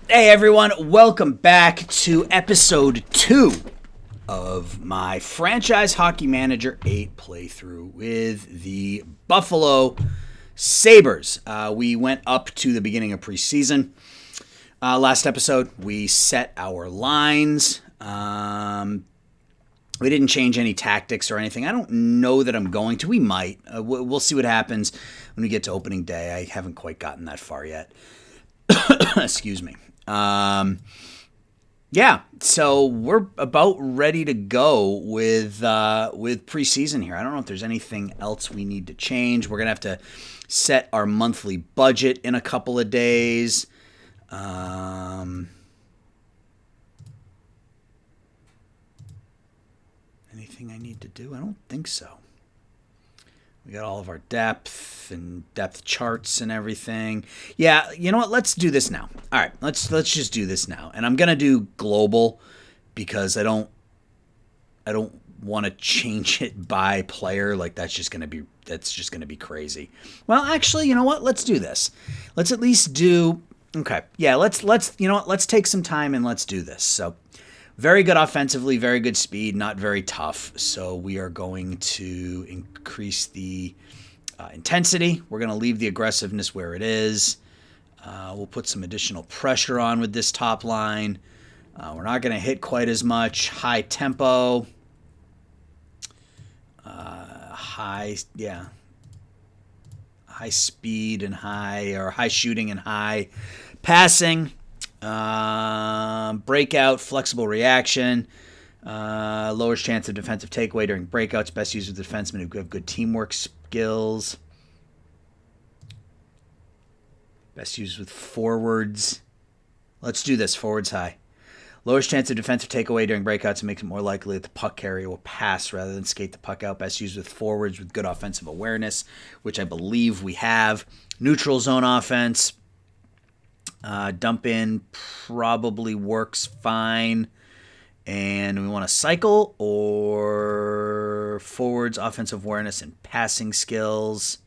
Hey everyone, welcome back to episode 2 of my Franchise Hockey Manager 8 playthrough with the Buffalo Sabres. We went up to the beginning of preseason. Last episode, we set our lines. We didn't change any tactics or anything. I don't know that I'm going to. We might. We'll see what happens when we get to opening day. I haven't quite gotten that far yet. Excuse me. Yeah, so we're about ready to go with preseason here. I don't know if there's anything else we need to change. We're gonna have to set our monthly budget in a couple of days. Anything I need to do? I don't think so. We got all of our depth and depth charts and everything. Yeah, you know what? Let's do this now. All right, let's just do this now. And I'm gonna do global because I don't want to change it by player. Like that's just gonna be crazy. Well, actually, you know what? Let's do this. Let's at least do. Okay, yeah. Let's you know what? Let's take some time and let's do this. So. Very good offensively, very good speed, not very tough. So we are going to increase the intensity. We're going to leave the aggressiveness where it is. We'll put some additional pressure on with this top line. We're not going to hit quite as much. High tempo. High speed and high shooting and high passing. Breakout, flexible reaction, lowers chance of defensive takeaway during breakouts, best used with defensemen who have good teamwork skills, best used with forwards. Let's do this, forwards high. Lowers chance of defensive takeaway during breakouts and makes it more likely that the puck carrier will pass rather than skate the puck out. Best used with forwards with good offensive awareness, which I believe we have. Neutral zone offense. Dump in probably works fine. And we want to cycle or forwards, offensive awareness, and passing skills.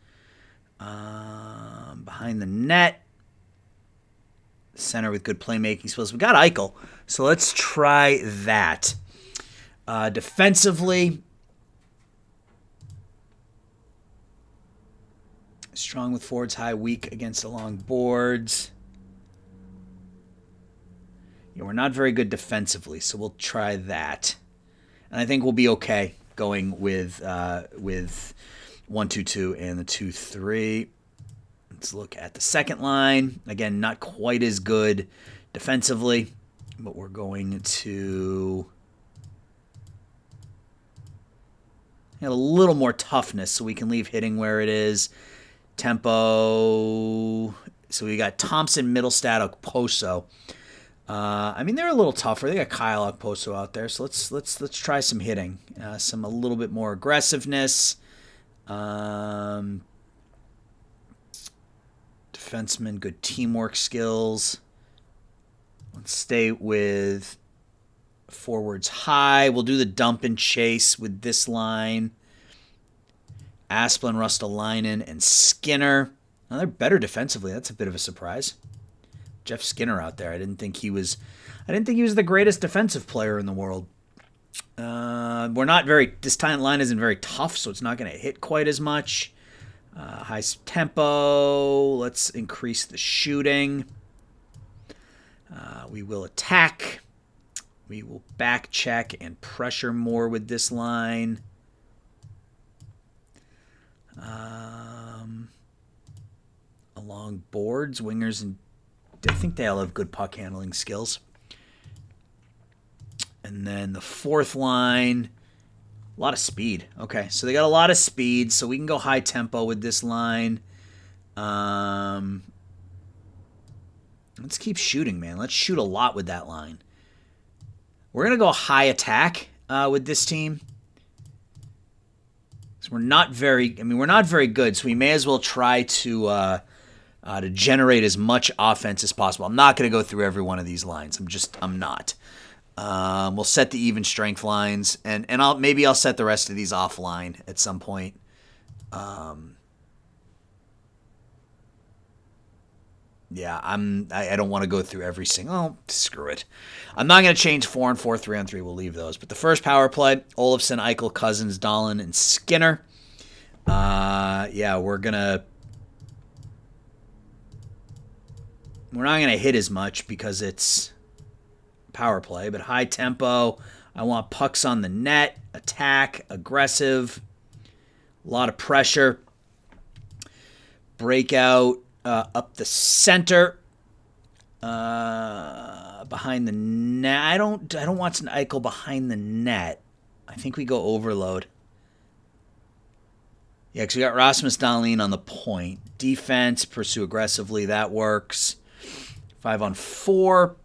Behind the net. Center with good playmaking skills. We got Eichel, so let's try that. Defensively, strong with forwards, high, weak against the long boards. Yeah, we're not very good defensively, so we'll try that. And I think we'll be okay going with 1-2-2 and the 2-3. Let's look at the second line. Again, not quite as good defensively, but we're going to have a little more toughness so we can leave hitting where it is. Tempo. So we got Thompson, Middlestad, Okposo. I mean, they're a little tougher. They got Kyle Okposo out there, so let's try some hitting, a little bit more aggressiveness. Defenseman, good teamwork skills. Let's stay with forwards high. We'll do the dump and chase with this line. Asplund, Rustalainen, and Skinner. Now they're better defensively. That's a bit of a surprise. Jeff Skinner out there. I didn't think he was the greatest defensive player in the world. This talent line isn't very tough, so it's not going to hit quite as much. High tempo. Let's increase the shooting. We will attack. We will back check and pressure more with this line. Along boards, wingers, and I think they all have good puck handling skills. And then the fourth line, a lot of speed. Okay, so they got a lot of speed, so we can go high tempo with this line. Let's keep shooting, man. Let's shoot a lot with that line. We're going to go high attack with this team. So we're not very good, so we may as well try to generate as much offense as possible. I'm not going to go through every one of these lines. I'm not. We'll set the even strength lines, and I'll set the rest of these offline at some point. Yeah, I don't want to go through every single. Oh, screw it. I'm not going to change 4 and 4, 3 on 3. We'll leave those. But the first power play: Olofsson, Eichel, Cousins, Dahlin, and Skinner. Yeah, we're not gonna hit as much because it's power play. But high tempo. I want pucks on the net, attack, aggressive, a lot of pressure, breakout. Up the center, behind the net. I don't want an Eichel behind the net. I think we go overload. Yeah, because we got Rasmus Dahlin on the point. Defense, pursue aggressively. That works. 5 on 4.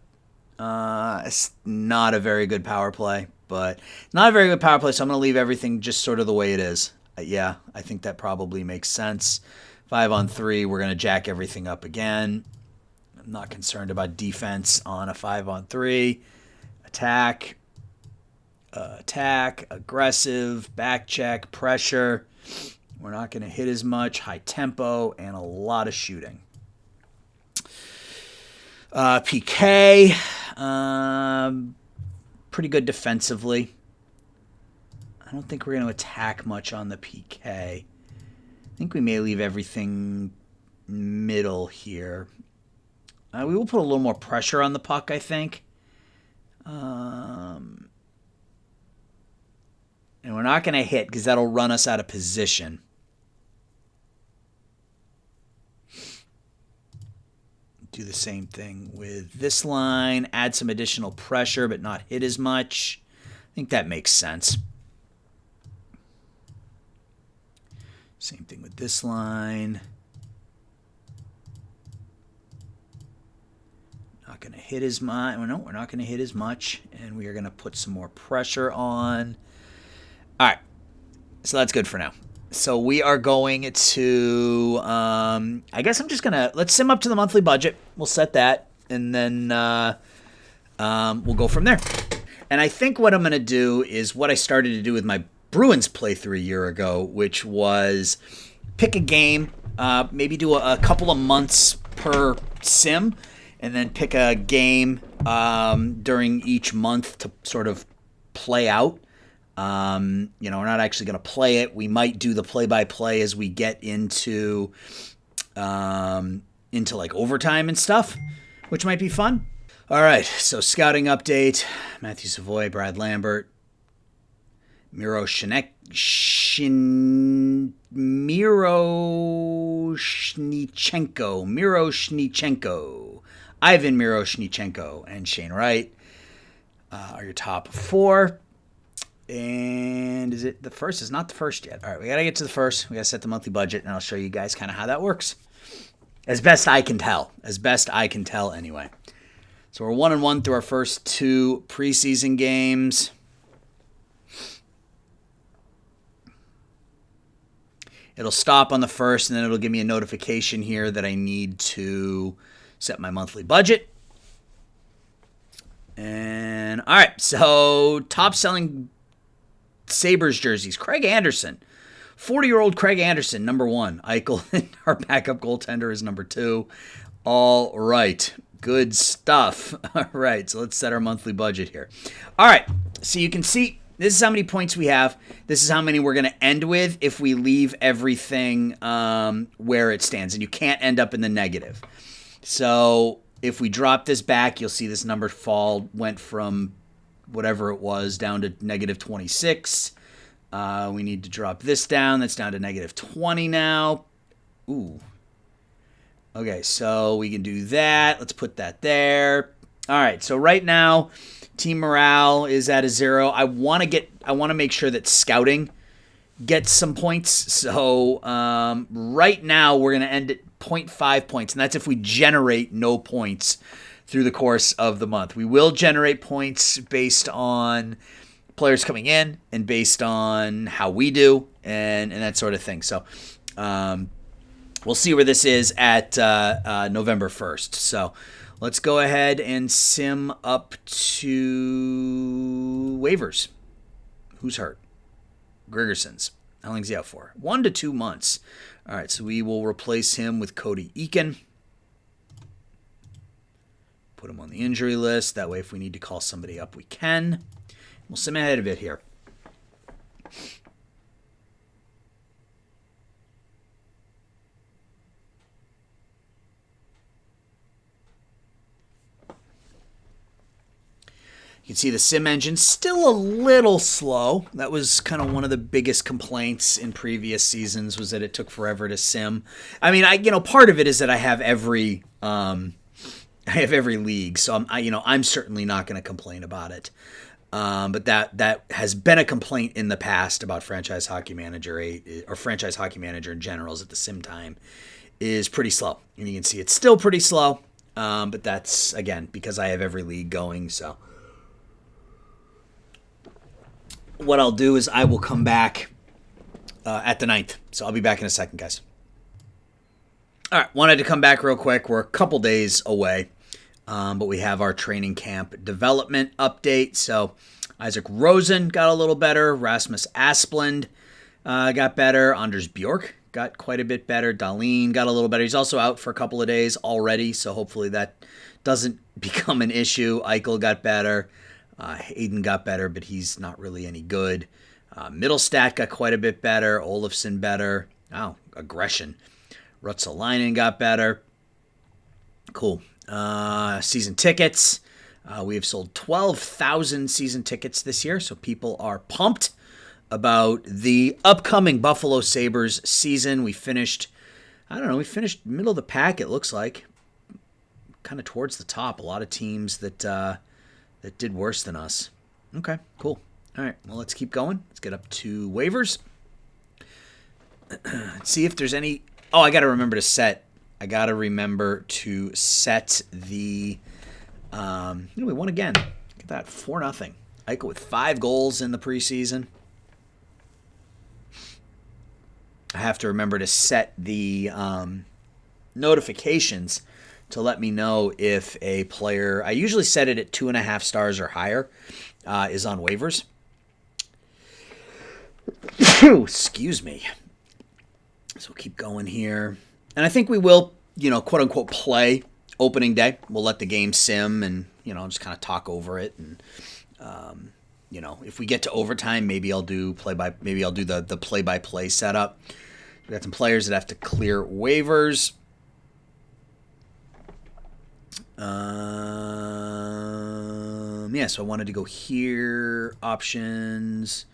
It's not a very good power play, but not a very good power play. So I'm going to leave everything just sort of the way it is. Yeah, I think that probably makes sense. 5 on 3, we're going to jack everything up again. I'm not concerned about defense on a 5 on 3. Attack, aggressive, back check, pressure. We're not going to hit as much. High tempo and a lot of shooting. PK, pretty good defensively. I don't think we're going to attack much on the PK. I think we may leave everything middle here. We will put a little more pressure on the puck, I think. And we're not going to hit because that'll run us out of position. Do the same thing with this line. Add some additional pressure but not hit as much. I think that makes sense. Same thing with this line. Not going to hit as much. No, we're not going to hit as much. And we are going to put some more pressure on. All right. So that's good for now. So we are going to, I guess I'm just going to, let's sim up to the monthly budget. We'll set that. And then we'll go from there. And I think what I'm going to do is what I started to do with my Bruins playthrough a year ago, which was pick a game, maybe do a couple of months per sim, and then pick a game during each month to sort of play out. We're not actually going to play it. We might do the play-by-play as we get into like overtime and stuff, which might be fun. All right, so scouting update: Matthew Savoy, Brad Lambert, Miro Shnichenko, Ivan Miroshnichenko, and Shane Wright are your top 4. And is it the first? It's not the first yet. All right, we got to get to the first. We got to set the monthly budget, and I'll show you guys kind of how that works. As best I can tell. Anyway. So we're 1-1 through our first 2 preseason games. It'll stop on the first, and then it'll give me a notification here that I need to set my monthly budget. And, all right, so top-selling Sabres jerseys. Craig Anderson. 40-year-old Craig Anderson, number 1. Eichel, our backup goaltender, is number 2. All right. Good stuff. All right, so let's set our monthly budget here. All right, so you can see this is how many points we have. This is how many we're going to end with if we leave everything where it stands. And you can't end up in the negative. So if we drop this back, you'll see this number went from whatever it was down to negative 26. We need to drop this down. That's down to negative 20 now. Ooh. Okay, so we can do that. Let's put that there. All right, so right now, team morale is at a 0. I want to make sure that scouting gets some points. So right now, we're going to end at 0.5 points, and that's if we generate no points through the course of the month. We will generate points based on players coming in and based on how we do and that sort of thing. So we'll see where this is at November 1st. So let's go ahead and sim up to waivers. Who's hurt? Grigerson's. How long is he out for? 1 to 2 months. All right, so we will replace him with Cody Eakin. Put him on the injury list. That way, if we need to call somebody up, we can. We'll sim ahead a bit here. You can see the sim engine still a little slow. That was kind of one of the biggest complaints in previous seasons, was that it took forever to sim. I mean, part of it is that I have every league, so I'm certainly not going to complain about it. But that has been a complaint in the past about Franchise Hockey Manager 8, or Franchise Hockey Manager in general, is that the sim time is pretty slow. And you can see it's still pretty slow, but that's, again, because I have every league going, so... What I'll do is I will come back at the 9th. So I'll be back in a second, guys. All right, wanted to come back real quick. We're a couple days away, but we have our training camp development update. So Isaac Rosen got a little better. Rasmus Asplund got better. Anders Bjork got quite a bit better. Dahlin got a little better. He's also out for a couple of days already, so hopefully that doesn't become an issue. Eichel got better. Hayden got better, but he's not really any good. Middlestat got quite a bit better. Olofsson better. Oh, aggression. Ruotsalainen got better. Cool. Season tickets. We have sold 12,000 season tickets this year, so people are pumped about the upcoming Buffalo Sabres season. We finished middle of the pack, it looks like. Kind of towards the top. A lot of teams that did worse than us. Okay, cool. All right, well, let's keep going. Let's get up to waivers. See if there's any... Oh, I got to remember to set the... we won again. Look at that, 4-0. Eichel with 5 goals in the preseason. I have to remember to set the notifications to let me know if a player, I usually set it at 2.5 stars or higher, is on waivers. Excuse me. So we'll keep going here. And I think we will, quote unquote, play opening day. We'll let the game sim and, just kind of talk over it. And, if we get to overtime, maybe I'll do the play-by-play setup. We got some players that have to clear waivers. So I wanted to go here, options.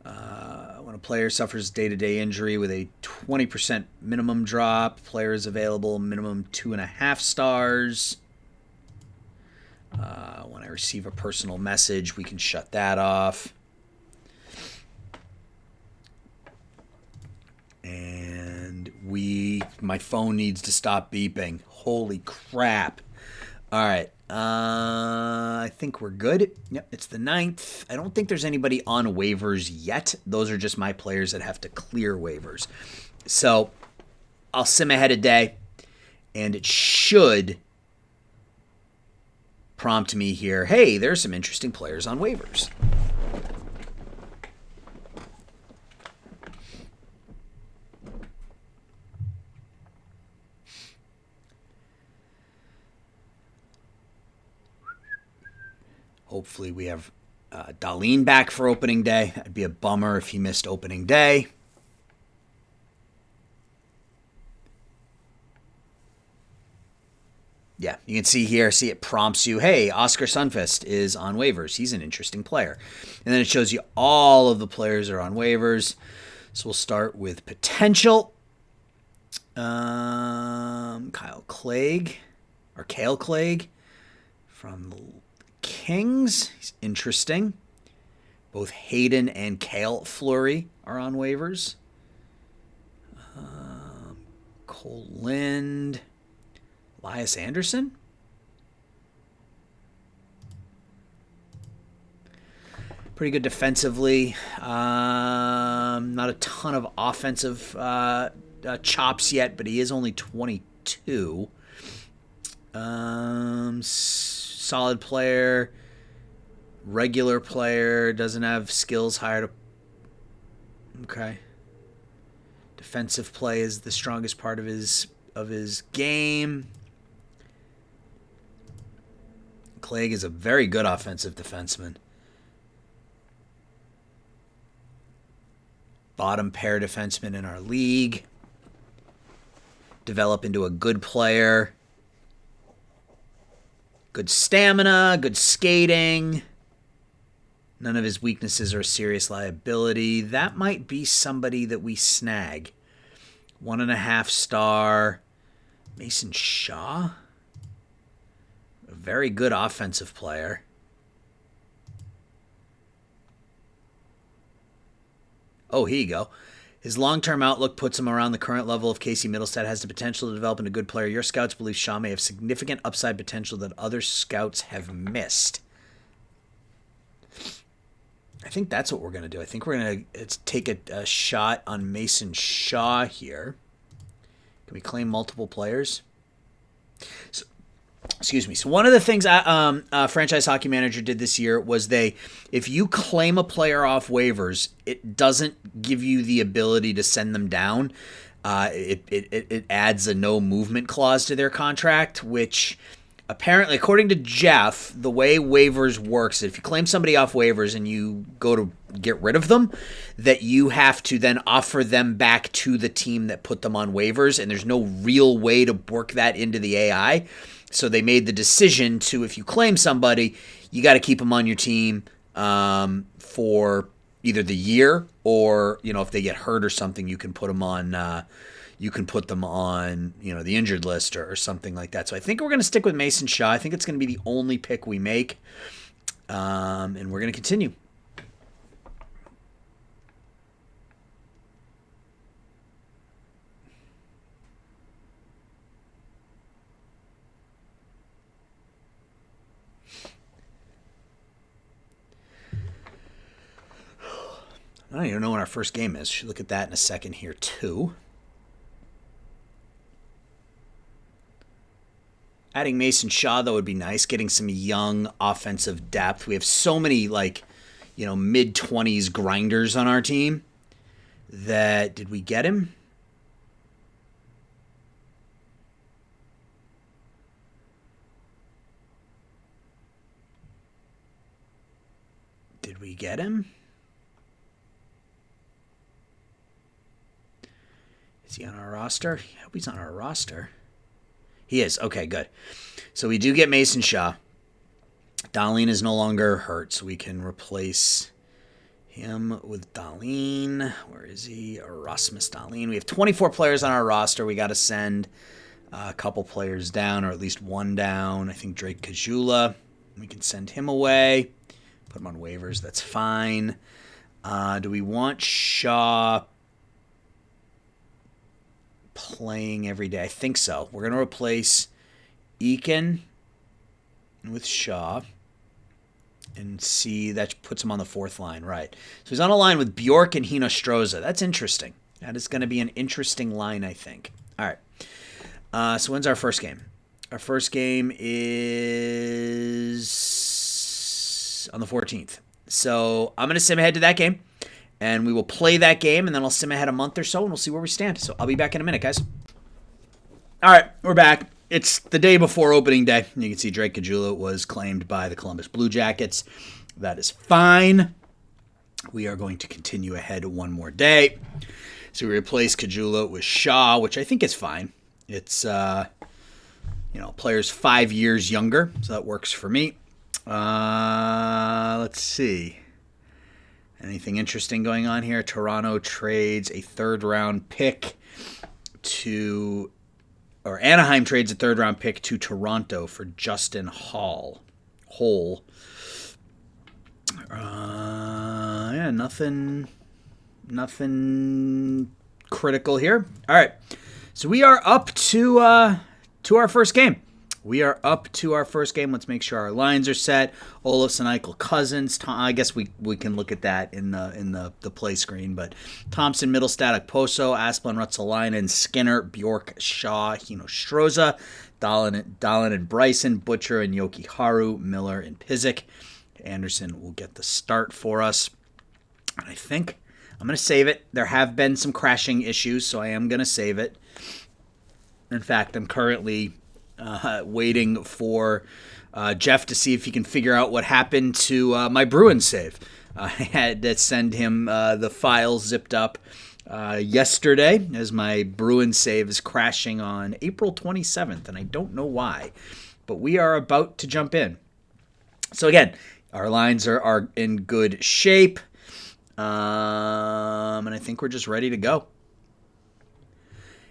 When a player suffers day-to-day injury with a 20% minimum drop, player is available, minimum 2.5 stars. When I receive a personal message, we can shut that off. And my phone needs to stop beeping. Holy crap. All right. I think we're good. Yep, it's the 9th. I don't think there's anybody on waivers yet. Those are just my players that have to clear waivers. So I'll sim ahead a day, and it should prompt me here, hey, there's some interesting players on waivers. Hopefully we have Dahlin back for opening day. That'd be a bummer if he missed opening day. Yeah, you can see here, it prompts you, hey, Oscar Sundqvist is on waivers. He's an interesting player. And then it shows you all of the players that are on waivers. So we'll start with potential. Kyle Clague from the Kings. He's interesting. Both Hayden and Cale Fleury are on waivers. Cole Lind. Elias Anderson. Pretty good defensively. Not a ton of offensive chops yet, but he is only 22. Solid player, regular player, doesn't have skills higher to... Okay. Defensive play is the strongest part of his game. Clegg is a very good offensive defenseman. Bottom pair defenseman in our league. Develop into a good player. Good stamina, good skating. None of his weaknesses are a serious liability. That might be somebody that we snag. 1.5 star. Mason Shaw. A very good offensive player. Oh, here you go. His long-term outlook puts him around the current level of Casey Middlestat, has the potential to develop into a good player. Your scouts believe Shaw may have significant upside potential that other scouts have missed. I think that's what we're going to do. I think we're going to take a shot on Mason Shaw here. Can we claim multiple players? So, excuse me. So one of the things Franchise Hockey Manager did this year was if you claim a player off waivers, it doesn't give you the ability to send them down. It adds a no movement clause to their contract, which apparently, according to Jeff, the way waivers works, if you claim somebody off waivers and you go to get rid of them, that you have to then offer them back to the team that put them on waivers, and there's no real way to work that into the AI. So they made the decision to, if you claim somebody, you got to keep them on your team for either the year or, if they get hurt or something, you can put them on the injured list or something like that. So I think we're going to stick with Mason Shaw. I think it's going to be the only pick we make, and we're going to continue. I don't even know when our first game is. Should look at that in a second here, too. Adding Mason Shaw, though, would be nice. Getting some young offensive depth. We have so many, mid-20s grinders on our team that... Did we get him? Did we get him? Is he on our roster? I hope he's on our roster. He is. Okay, good. So we do get Mason Shaw. Dahlin is no longer hurt, so we can replace him with Dahlin. Where is he? Rasmus Dahlin. We have 24 players on our roster. We got to send a couple players down, or at least one down. I think Drake Kajula. We can send him away. Put him on waivers. That's fine. Do we want Shaw playing every day? I think so. We're going to replace Eakin with Shaw and see that puts him on the fourth line, right? So he's on a line with Bjork and Hino Stroza. That's interesting. That is going to be an interesting line, I think. All right. So when's our first game? Our first game is on the 14th. So I'm going to sim ahead to that game. And we will play that game, and then I'll sim ahead a month or so, and we'll see where we stand. So I'll be back in a minute, guys. All right, we're back. It's the day before opening day. You can see Drake Kajula was claimed by the Columbus Blue Jackets. That is fine. We are going to continue ahead one more day. So we replace Kajula with Shaw, which I think is fine. It's, players 5 years younger, so that works for me. Let's see. Anything interesting going on here? Toronto trades a third-round pick Anaheim trades a third-round pick to Toronto for Justin Holl. Nothing critical here. All right, so we are up to our first game. Let's make sure our lines are set. Olofsson, Eichel, Cousins. I guess we can look at that in the play screen. But Thompson, Middlestat, Okposo, Asplund, Ruotsalainen, Skinner, Bjork, Shaw, Hino Stroza, Dahlin and Bryson, Butcher and Yoki Haru, Miller and Pizik. Anderson will get the start for us. And I think I'm going to save it. There have been some crashing issues, so I am going to save it. In fact, I'm currently waiting for Jeff to see if he can figure out what happened to my Bruins save. I had to send him the files zipped up yesterday as my Bruins save is crashing on April 27th, and I don't know why. But we are about to jump in. So again, our lines are in good shape, and I think we're just ready to go.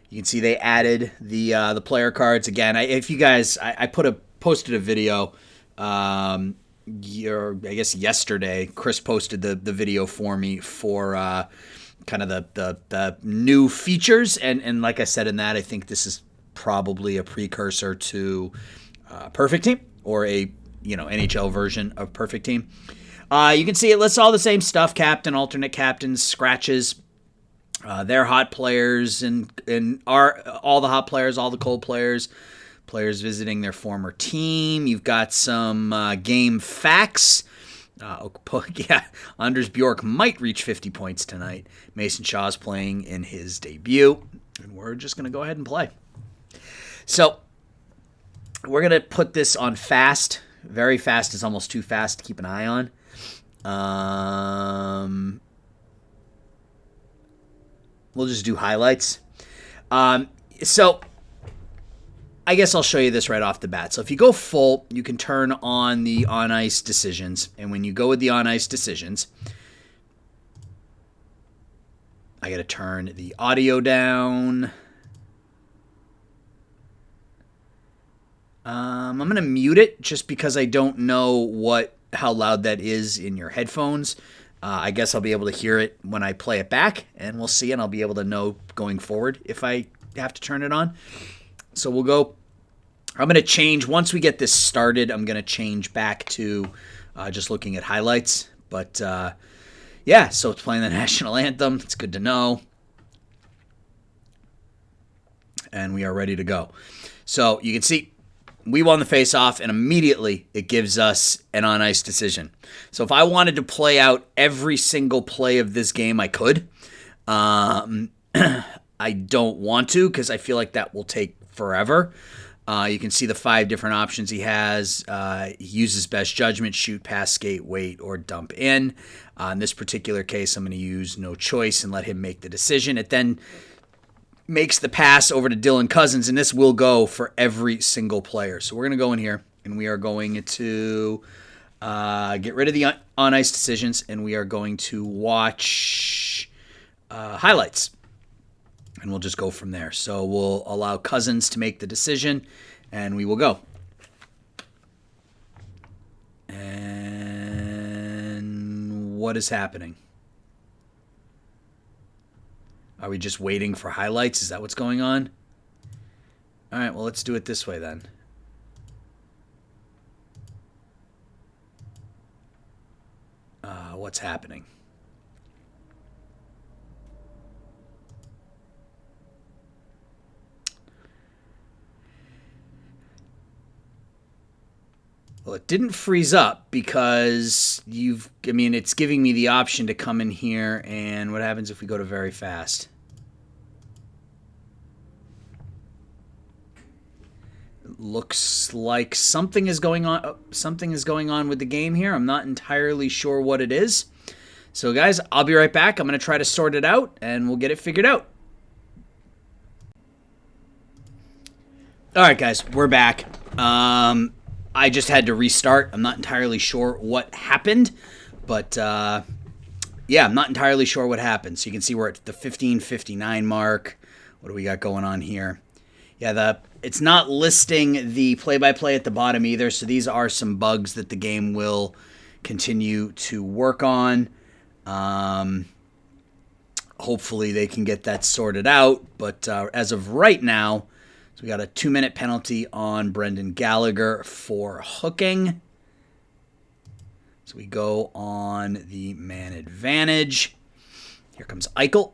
You can see they added the player cards again. If you guys, I posted a video. I guess yesterday, Chris posted the video for me for kind of the new features, and like I said in that, I think this is probably a precursor to Perfect Team, or a NHL version of Perfect Team. You can see it lists all the same stuff: captain, alternate captains, scratches. Their hot players and all the hot players, all the cold players, players visiting their former team. You've got some game facts. Anders Bjork might reach 50 points tonight. Mason Shaw's playing in his debut, and we're just going to go ahead and play. So we're going to put this on fast. Very fast is almost too fast to keep an eye on. We'll just do highlights. So I guess I'll show you this right off the bat. So if you go full, you can turn on the on-ice decisions. And when you go with the on-ice decisions, I got to turn the audio down. I'm going to mute it just because I don't know how loud that is in your headphones. I guess I'll be able to hear it when I play it back, and we'll see, and I'll be able to know going forward if I have to turn it on. So we'll go. I'm going to change. Once we get this started, I'm going to change back to just looking at highlights. But, so it's playing the national anthem. It's good to know. And we are ready to go. So you can see we won the face-off, and immediately it gives us an on-ice decision. So if I wanted to play out every single play of this game, I could. I don't want to because I feel like that will take forever. You can see the 5 different options he has. He uses best judgment, shoot, pass, skate, wait, or dump in. In this particular case, I'm going to use no choice and let him make the decision. It then makes the pass over to Dylan Cousins, and this will go for every single player. So we're going to go in here, and we are going to get rid of the on-ice decisions, and we are going to watch highlights, and we'll just go from there. So we'll allow Cousins to make the decision, and we will go. And what is happening? Are we just waiting for highlights? Is that what's going on? All right, well, let's do it this way then. What's happening? Well, it didn't freeze up because it's giving me the option to come in here, and what happens if we go to very fast? It looks like something is going on. Something is going on with the game here. I'm not entirely sure what it is. So, guys, I'll be right back. I'm going to try to sort it out, and we'll get it figured out. All right, guys, we're back. I just had to restart. I'm not entirely sure what happened, but I'm not entirely sure what happened. So you can see we're at the 15:59 mark. What do we got going on here? Yeah, it's not listing the play-by-play at the bottom either, so these are some bugs that the game will continue to work on. Hopefully they can get that sorted out, but as of right now, so we got a 2-minute penalty on Brendan Gallagher for hooking. So we go on the man advantage. Here comes Eichel.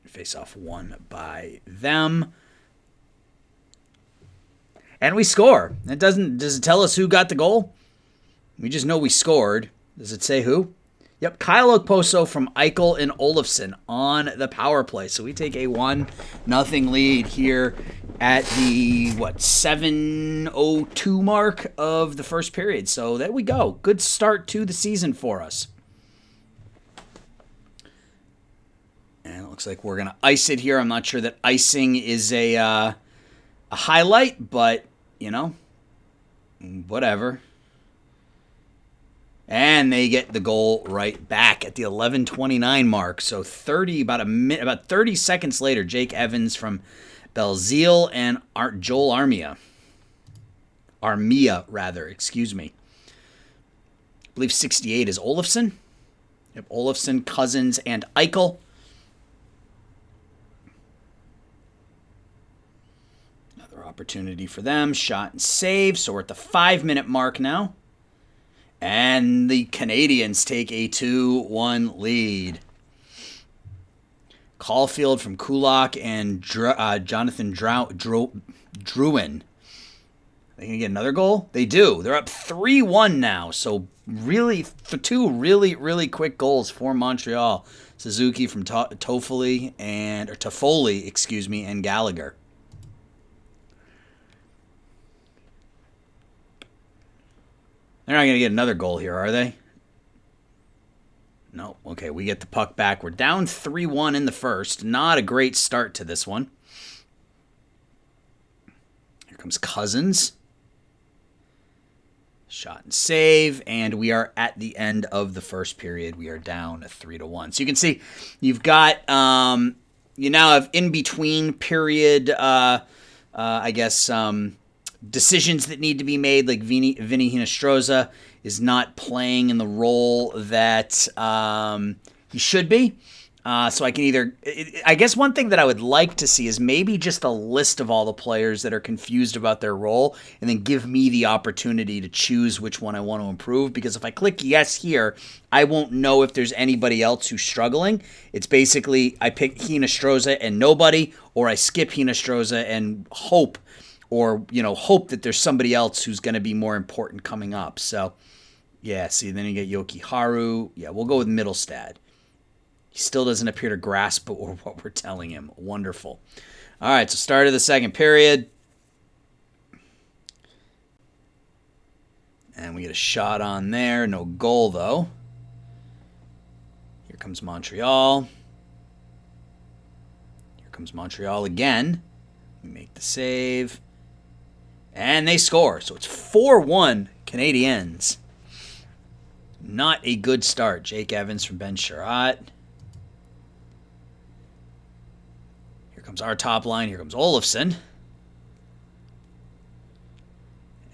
Face-off won by them. And we score. Does it tell us who got the goal? We just know we scored. Does it say who? Yep, Kyle Okposo from Eichel and Olofsson on the power play. So we take a 1-0 lead here at the, 7:02 mark of the first period. So there we go. Good start to the season for us. And it looks like we're going to ice it here. I'm not sure that icing is a highlight, but, whatever. And they get the goal right back at the 11:29 mark. So about 30 seconds later, Jake Evans from Belzile and Joel Armia. Excuse me. I believe 68 is Olofsson. Yep, Olofsson, Cousins, and Eichel. Another opportunity for them. Shot and save. So we're at the 5-minute mark now. And the Canadians take a 2-1 lead. Caulfield from Kulak and Jonathan Drouin. They gonna get another goal? They do. They're up 3-1 now. So really, two really quick goals for Montreal. Suzuki from Toffoli and Gallagher. They're not going to get another goal here, are they? No. Okay, we get the puck back. We're down 3-1 in the first. Not a great start to this one. Here comes Cousins. Shot and save, and we are at the end of the first period. We are down 3-1. So you can see you've got, you now have in-between period, decisions that need to be made, like Vinny Hinostroza is not playing in the role that he should be. So I can I guess one thing that I would like to see is maybe just a list of all the players that are confused about their role and then give me the opportunity to choose which one I want to improve. Because if I click yes here, I won't know if there's anybody else who's struggling. It's basically I pick Hinostroza and nobody, or I skip Hinostroza and hope that there's somebody else who's going to be more important coming up. So, yeah, see, then you get Yoki Haru. Yeah, we'll go with Middlestad. He still doesn't appear to grasp what we're telling him. Wonderful. All right, so start of the second period. And we get a shot on there. No goal, though. Here comes Montreal. Here comes Montreal again. We make the save. And they score. So it's 4-1 Canadiens. Not a good start. Jake Evans from Ben Sherratt. Here comes our top line. Here comes Olofsson.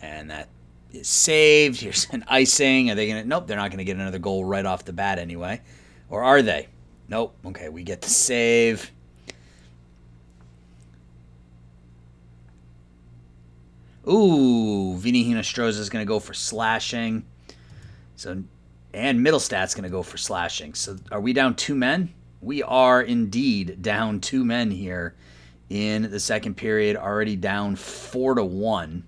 And that is saved. Here's an icing. Are they going to? Nope, they're not going to get another goal right off the bat anyway. Or are they? Nope. Okay, we get the save. Ooh, Vinny Hinostroza is going to go for slashing. And Middlestad's going to go for slashing. So are we down 2 men? We are indeed down 2 men here in the second period, already down 4-1.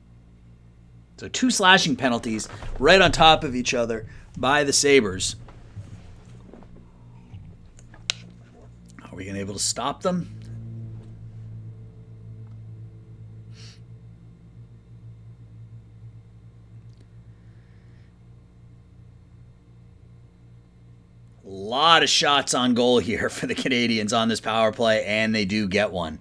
So 2 slashing penalties right on top of each other by the Sabres. Are we going to be able to stop them? A lot of shots on goal here for the Canadians on this power play, and they do get one.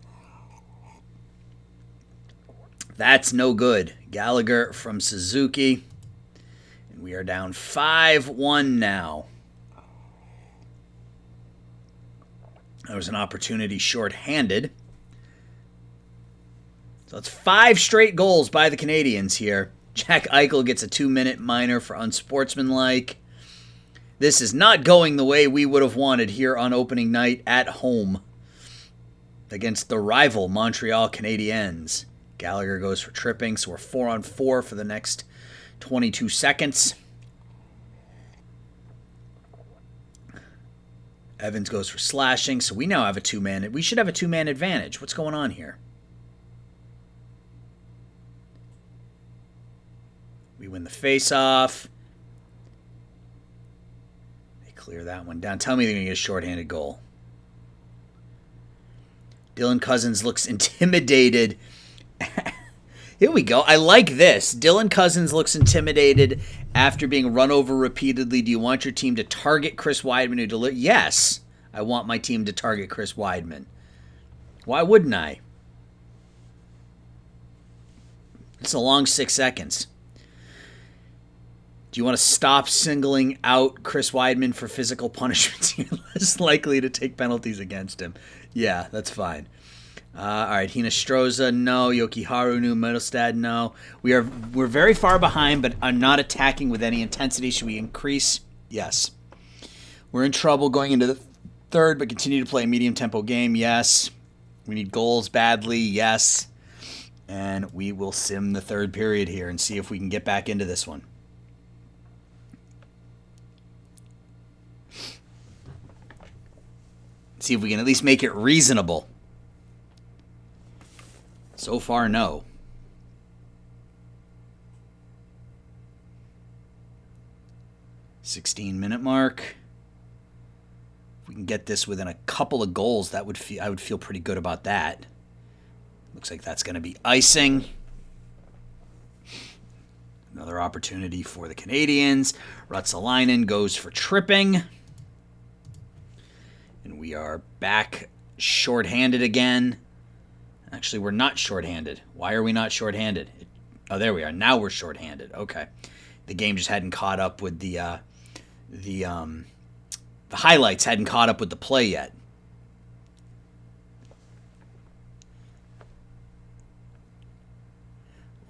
That's no good. Gallagher from Suzuki. And we are down 5-1 now. There was an opportunity shorthanded. So it's 5 straight goals by the Canadians here. Jack Eichel gets a 2-minute minor for unsportsmanlike. This is not going the way we would have wanted here on opening night at home against the rival Montreal Canadiens. Gallagher goes for tripping, so we're 4-on-4 for the next 22 seconds. Evans goes for slashing, so we now have a 2-man. We should have a 2-man advantage. What's going on here? We win the face-off. clear that one down. Tell me they're going to get a shorthanded goal. Dylan Cousins looks intimidated. Here we go. I like this. Dylan Cousins looks intimidated after being run over repeatedly. Do you want your team to target Chris Weidman? Yes, I want my team to target Chris Weidman. Why wouldn't I? It's a long 6 seconds. Do you want to stop singling out Chris Weidman for physical punishments? You're less likely to take penalties against him. Yeah, that's fine. All right, Hinostroza, no. Yokiharu, no. Mittelstadt, no. We're very far behind, but I'm not attacking with any intensity. Should we increase? Yes. We're in trouble going into the third, but continue to play a medium tempo game. Yes. We need goals badly. Yes. And we will sim the third period here and see if we can get back into this one. See if we can at least make it reasonable. So far, no. 16-minute mark. If we can get this within a couple of goals, I would feel pretty good about that. Looks like that's going to be icing. Another opportunity for the Canadians. Ruotsalainen goes for tripping. And we are back shorthanded again. Actually, we're not shorthanded. Why are we not shorthanded? Oh, there we are. Now we're shorthanded. Okay. The game just hadn't caught up with the highlights hadn't caught up with the play yet.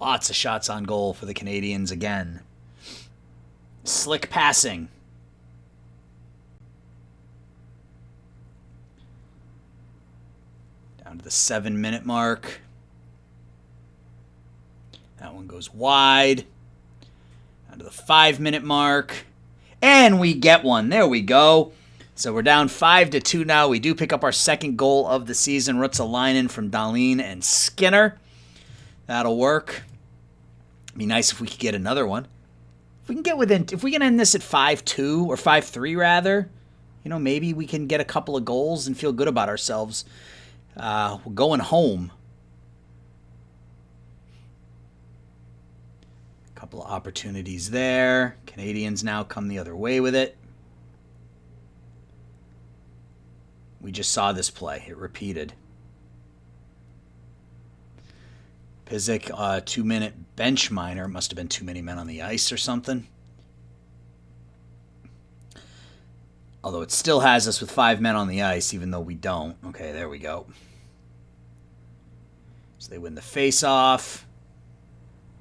Lots of shots on goal for the Canadians again. Slick passing. Down to the 7-minute mark. That one goes wide. Down to the 5-minute mark. And we get one. There we go. So we're down 5-2 now. We do pick up our second goal of the season. Ruotsalainen from Dahlin and Skinner. That'll work. Be nice if we could get another one. If we can end this at 5-2 or 5-3 rather, maybe we can get a couple of goals and feel good about ourselves. We're going home. A couple of opportunities there. Canadians now come the other way with it. We just saw this play. It repeated. Pizik, 2-minute bench minor. Must have been too many men on the ice or something. Although it still has us with 5 men on the ice, even though we don't. Okay, there we go. So they win the face-off.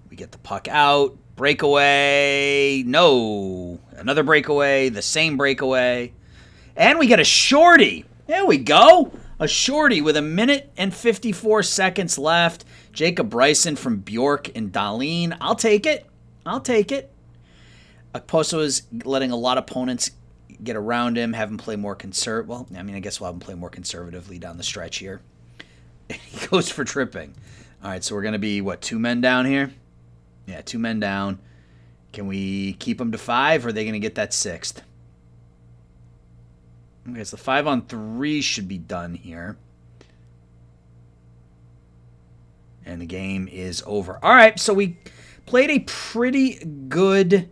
We get the puck out. Breakaway. No. Another breakaway. The same breakaway. And we get a shorty. There we go. A shorty with 1 minute 54 seconds left. Jacob Bryson from Bjork and Dahlin. I'll take it. Okposo is letting a lot of opponents get around him, have him play more I guess we'll have him play more conservatively down the stretch here. He goes for tripping. All right, so we're going to be, 2 men down here? Yeah, 2 men down. Can we keep them to 5, or are they going to get that 6th? Okay, so 5-on-3 should be done here. And the game is over. All right, so we played a pretty good...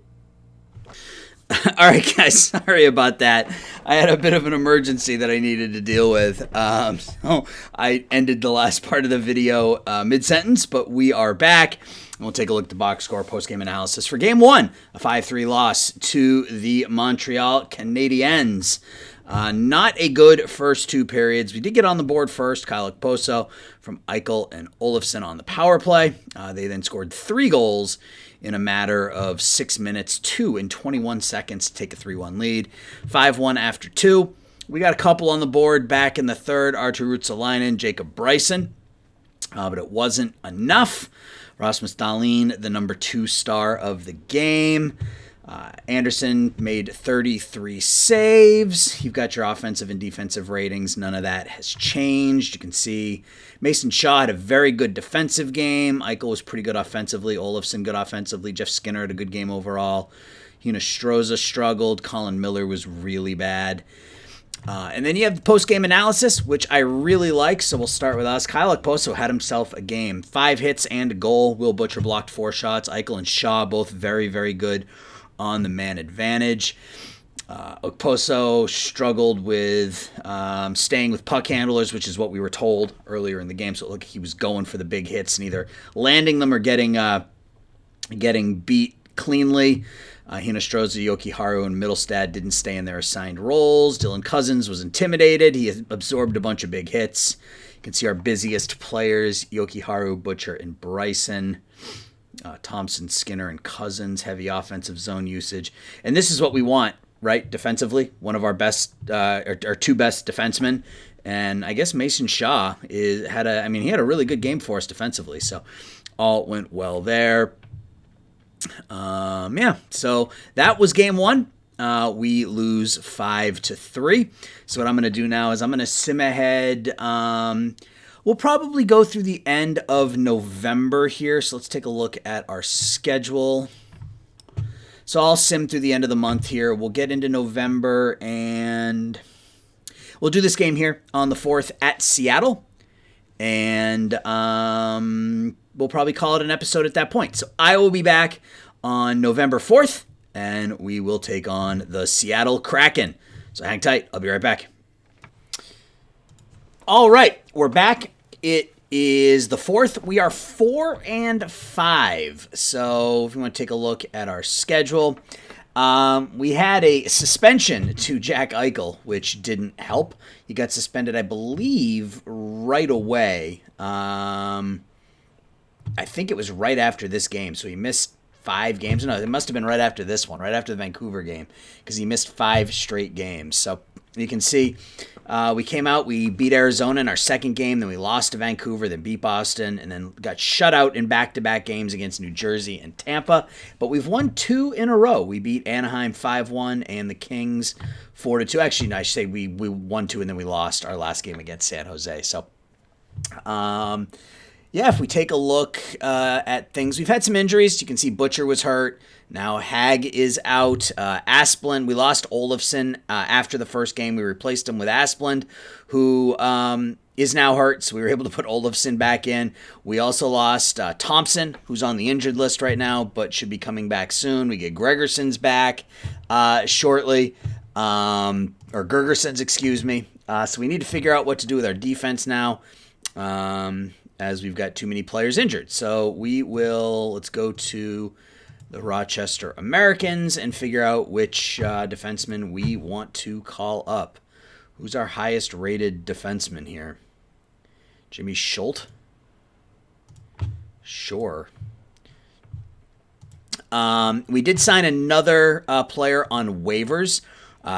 All right, guys, sorry about that. I had a bit of an emergency that I needed to deal with. So I ended the last part of the video mid-sentence, but we are back. We'll take a look at the box score, post-game analysis for Game 1, a 5-3 loss to the Montreal Canadiens. Not a good first 2 periods. We did get on the board first. Kyle Okposo from Eichel and Olofsson on the power play. They then scored 3 goals in a matter of 6 minutes, 2 in 21 seconds to take a 3-1 lead. 5-1 after 2. We got a couple on the board back in the third. Artur Ruotsalainen, Jacob Bryson. But it wasn't enough. Rasmus Dahlin, the number 2 star of the game. Anderson made 33 saves. You've got your offensive and defensive ratings. None of that has changed. You can see Mason Shaw had a very good defensive game. Eichel was pretty good offensively. Olofsson good offensively. Jeff Skinner had a good game overall. Hinostroza struggled. Colin Miller was really bad. And then you have the post-game analysis, which I really like, so we'll start with us. Kyle Okposo had himself a game. 5 hits and a goal. Will Butcher blocked 4 shots. Eichel and Shaw both very, very good on the man advantage. Okposo struggled with staying with puck handlers, which is what we were told earlier in the game. So it looked like he was going for the big hits and either landing them or getting beat cleanly. Hinostroza, Yokiharu, and Middlestad didn't stay in their assigned roles. Dylan Cousins was intimidated. He absorbed a bunch of big hits. You can see our busiest players, Yokiharu, Butcher, and Bryson. Thompson, Skinner, and Cousins, heavy offensive zone usage. And this is what we want, right, defensively. One of our best, our 2 best defensemen. And I guess Mason Shaw he had a really good game for us defensively. So all went well there. So that was game 1. We lose 5-3. So what I'm going to do now is I'm going to sim ahead. We'll probably go through the end of November here. So let's take a look at our schedule. So I'll sim through the end of the month here. We'll get into November and we'll do this game here on the 4th at Seattle. And we'll probably call it an episode at that point. So I will be back on November 4th, and we will take on the Seattle Kraken. So hang tight. I'll be right back. All right, we're back. It is the 4th. We are 4-5. So if you want to take a look at our schedule, we had a suspension to Jack Eichel, which didn't help. He got suspended, I believe, right away. I think it was right after this game, so he missed 5 games. No, it must have been right after this one, right after the Vancouver game, because he missed 5 straight games. So you can see we came out, we beat Arizona in our second game, then we lost to Vancouver, then beat Boston, and then got shut out in back-to-back games against New Jersey and Tampa. But we've won 2 in a row. We beat Anaheim 5-1 and the Kings 4-2. Actually, no, I should say we won 2 and then we lost our last game against San Jose. So, if we take a look at things, we've had some injuries. You can see Butcher was hurt. Now Hag is out. Asplund, we lost Olofsson after the first game. We replaced him with Asplund, who is now hurt, so we were able to put Olofsson back in. We also lost Thompson, who's on the injured list right now, but should be coming back soon. We get Gregersson's back shortly, or Gergersson's, excuse me. So we need to figure out what to do with our defense now, as we've got too many players injured. So let's go to the Rochester Americans and figure out which defenseman we want to call up. Who's our highest rated defenseman here? Jimmy Schultz? Sure. We did sign another player on waivers.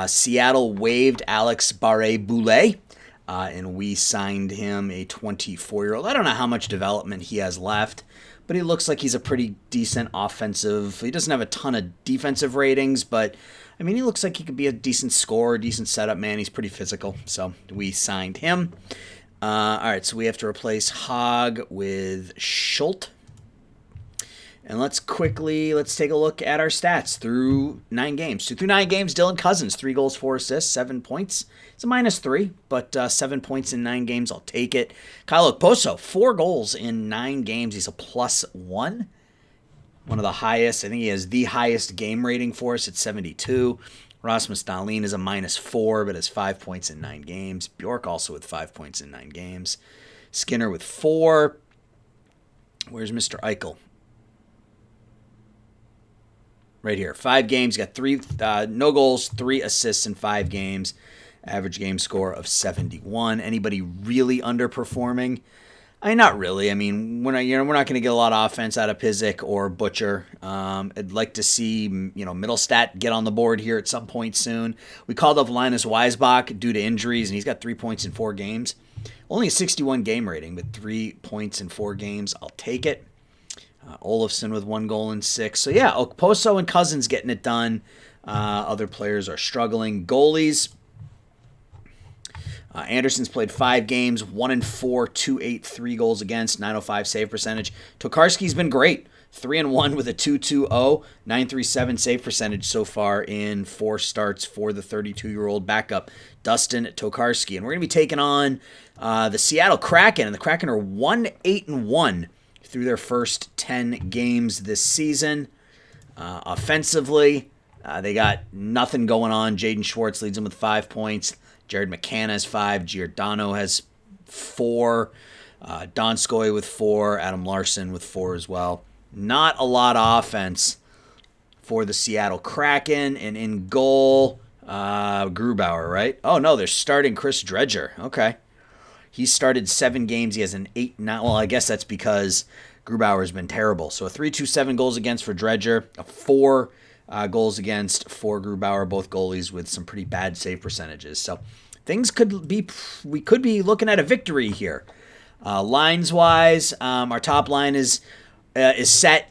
Seattle waived Alex Barré-Boulet. And we signed him, a 24-year-old. I don't know how much development he has left, but he looks like he's a pretty decent offensive. He doesn't have a ton of defensive ratings, but, I mean, he looks like he could be a decent scorer, decent setup man. He's pretty physical, so we signed him. All right, so we have to replace Hogg with Schultz. And let's take a look at our stats through 9 games. So through 9 games, Dylan Cousins, 3 goals, 4 assists, 7 points. It's a -3, but 7 points in 9 games, I'll take it. Kyle Okposo, 4 goals in 9 games. He's a +1. One of the highest. I think he has the highest game rating for us at 72. Rasmus Dahlin is a -4, but has 5 points in 9 games. Bjork also with 5 points in 9 games. Skinner with 4. Where's Mr. Eichel? Right here, 5 games, got 3, no goals, 3 assists in 5 games, average game score of 71. Anybody really underperforming? Not really. I mean, we're not going to get a lot of offense out of Pizik or Butcher. I'd like to see, Middlestat get on the board here at some point soon. We called up Linus Weisbach due to injuries, and he's got 3 points in 4 games. Only a 61 game rating, but 3 points in 4 games. I'll take it. Olofsson with 1 goal in 6. So, yeah, Okposo and Cousins getting it done. Other players are struggling. Goalies. Anderson's played 5 games, 1-4, 2-8, 3 goals against, 905 save percentage. Tokarski's been great. 3-1 with a 2.20, 9.37 save percentage so far in 4 starts for the 32-year-old backup, Dustin Tokarski. And we're going to be taking on the Seattle Kraken. And the Kraken are 1-8-1 through their first 10 games this season. Offensively, they got nothing going on. Jaden Schwartz leads them with 5 points. Jared McCann has 5. Giordano has 4. Donskoy with 4. Adam Larson with 4 as well. Not a lot of offense for the Seattle Kraken. And in goal, Grubauer, right? Oh, no, they're starting Chris Dredger. Okay. He started 7 games. He has an 8-9. Well, I guess that's because Grubauer's been terrible. So a 3.27 goals against for Dredger, a 4 goals against for Grubauer, both goalies with some pretty bad save percentages. So things we could be looking at a victory here. Lines-wise, our top line is set.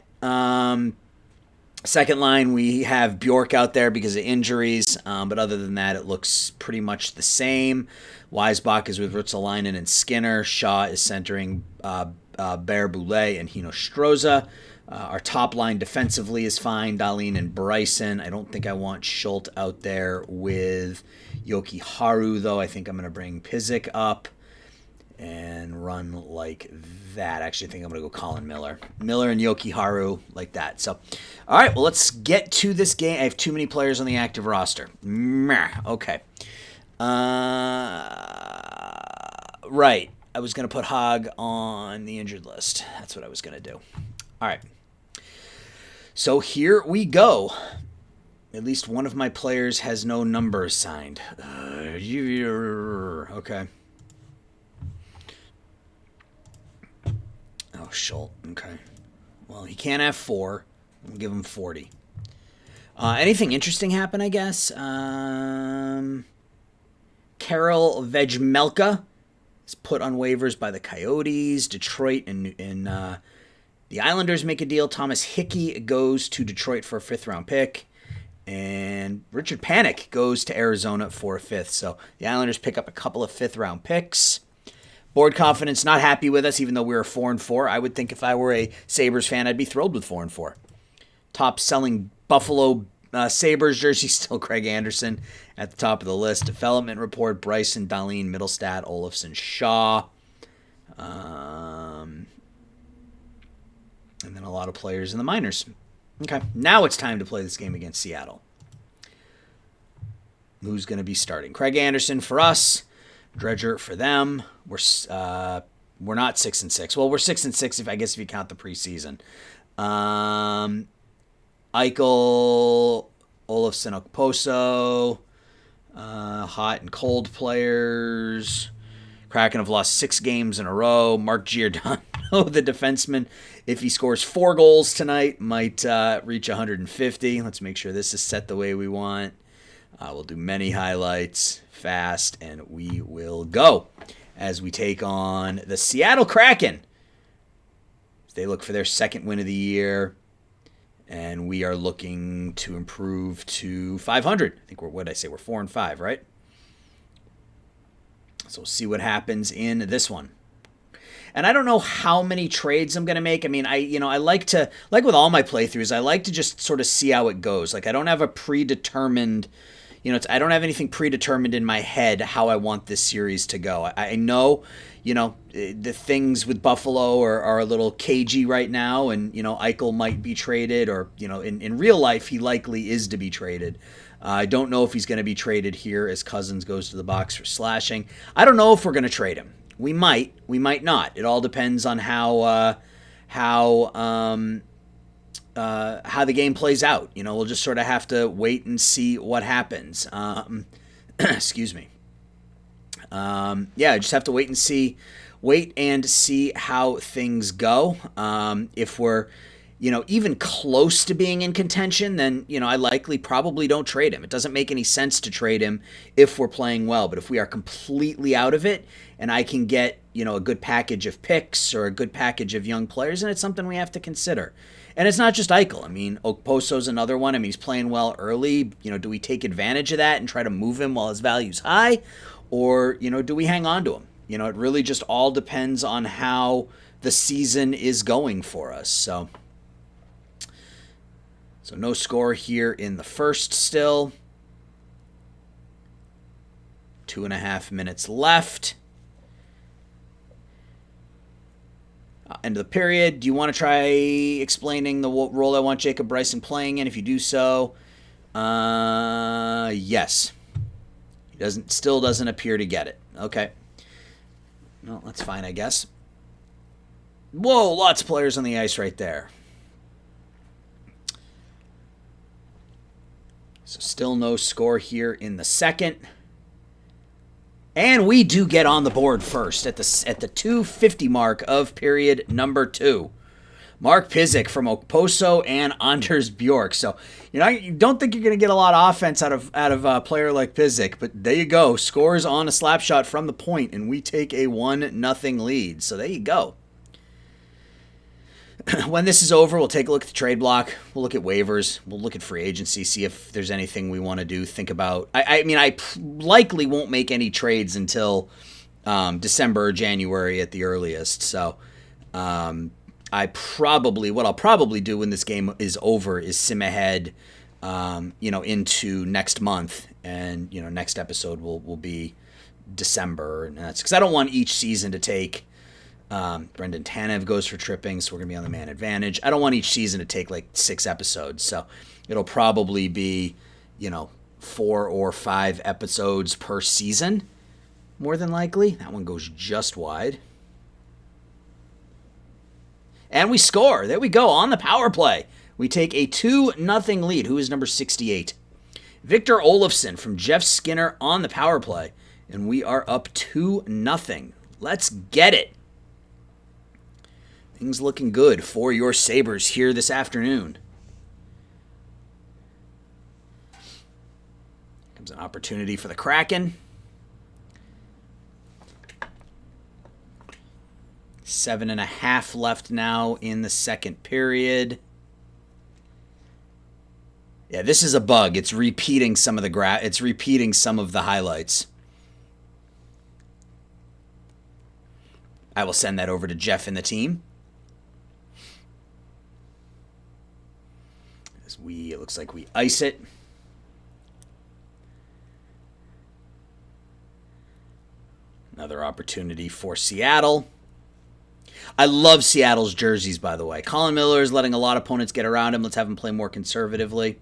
Second line, we have Bjork out there because of injuries, but other than that, it looks pretty much the same. Weisbach is with Ruotsalainen and Skinner. Shaw is centering Bear Boulay and Hino Stroza. Our top line defensively is fine. Dahlin and Bryson. I don't think I want Schultz out there with Yoki Haru, though. I think I'm going to bring Pizik up and run like that. Actually, I think I'm going to go Colin Miller. Miller and Yoki Haru like that. So, all right, well, let's get to this game. I have too many players on the active roster. Okay. Right. I was going to put Hogg on the injured list. That's what I was going to do. All right. So here we go. At least one of my players has no number assigned. Okay. Oh, Schultz. Okay. Well, he can't have 4. We'll give him 40. Anything interesting happen, I guess? Karel Vejmelka is put on waivers by the Coyotes. Detroit and the Islanders make a deal. Thomas Hickey goes to Detroit for a 5th-round pick. And Richard Panik goes to Arizona for a 5th. So the Islanders pick up a couple of 5th-round picks. Board confidence not happy with us, even though we were 4-4. I would think if I were a Sabres fan, I'd be thrilled with 4-4. Top selling Buffalo Sabres jersey, still Craig Anderson at the top of the list. Development report, Bryson, Dahlin, Middlestat, Olofsson, Shaw. And then a lot of players in the minors. Okay, now it's time to play this game against Seattle. Who's going to be starting? Craig Anderson for us. Dredger for them. We're not 6-6. Well, we're 6-6 if you count the preseason. Eichel, Olofsson, Okposo, hot and cold players. Kraken have lost 6 games in a row. Mark Giordano, the defenseman, if he scores 4 goals tonight, might reach 150. Let's make sure this is set the way we want. We'll do many highlights fast, and we will go as we take on the Seattle Kraken. They look for their 2nd win of the year, and we are looking to improve to 500. I think we're 4-5, right? So we'll see what happens in this one. And I don't know how many trades I'm going to make. I mean, I like to, like with all my playthroughs, I like to just sort of see how it goes. Like I don't have a predetermined, I don't have anything predetermined in my head how I want this series to go. I know, the things with Buffalo are a little cagey right now, and, Eichel might be traded, or, in real life, he likely is to be traded. I don't know if he's going to be traded here as Cousins goes to the box for slashing. I don't know if we're going to trade him. We might not. It all depends on how the game plays out. We'll just sort of have to wait and see what happens. Excuse me. I just have to wait and see how things go. If we're, even close to being in contention, then, I likely probably don't trade him. It doesn't make any sense to trade him if we're playing well. But if we are completely out of it and I can get, a good package of picks or a good package of young players, then it's something we have to consider. And it's not just Eichel. I mean, Okposo's another one. I mean, he's playing well early. Do we take advantage of that and try to move him while his value's high? Or, do we hang on to him? It really just all depends on how the season is going for us. So So no score here in the first still. 2.5 minutes left. End of the period. Do you want to try explaining the role I want Jacob Bryson playing in? If you do so, yes. He still doesn't appear to get it. Okay. Well, that's fine, I guess. Whoa, lots of players on the ice right there. So still no score here in the second. And we do get on the board first at the 2:50 mark of period number 2. Mark Pysyk from Okposo and Anders Bjork. So, you don't think you're going to get a lot of offense out of a player like Pysyk, but there you go. Scores on a slap shot from the point, and we take a 1-0 lead. So there you go. When this is over, we'll take a look at the trade block. We'll look at waivers. We'll look at free agency, see if there's anything we want to do, think about. I likely won't make any trades until December or January at the earliest. So what I'll probably do when this game is over is sim ahead, into next month. And, next episode will be December. And that's because I don't want each season to take... Brendan Tanev goes for tripping, so we're going to be on the man advantage. I don't want each season to take like 6 episodes, so it'll probably be, 4 or 5 episodes per season, more than likely. That one goes just wide. And we score. There we go, on the power play. We take a 2-0 lead. Who is number 68? Victor Olofsson from Jeff Skinner on the power play, and we are up 2-0. Let's get it. Things looking good for your Sabres here this afternoon. Comes an opportunity for the Kraken. 7.5 left now in the second period. Yeah, this is a bug. It's repeating some of the highlights. I will send that over to Jeff and the team. It looks like we ice it. Another opportunity for Seattle. I love Seattle's jerseys, by the way. Colin Miller is letting a lot of opponents get around him. Let's have him play more conservatively.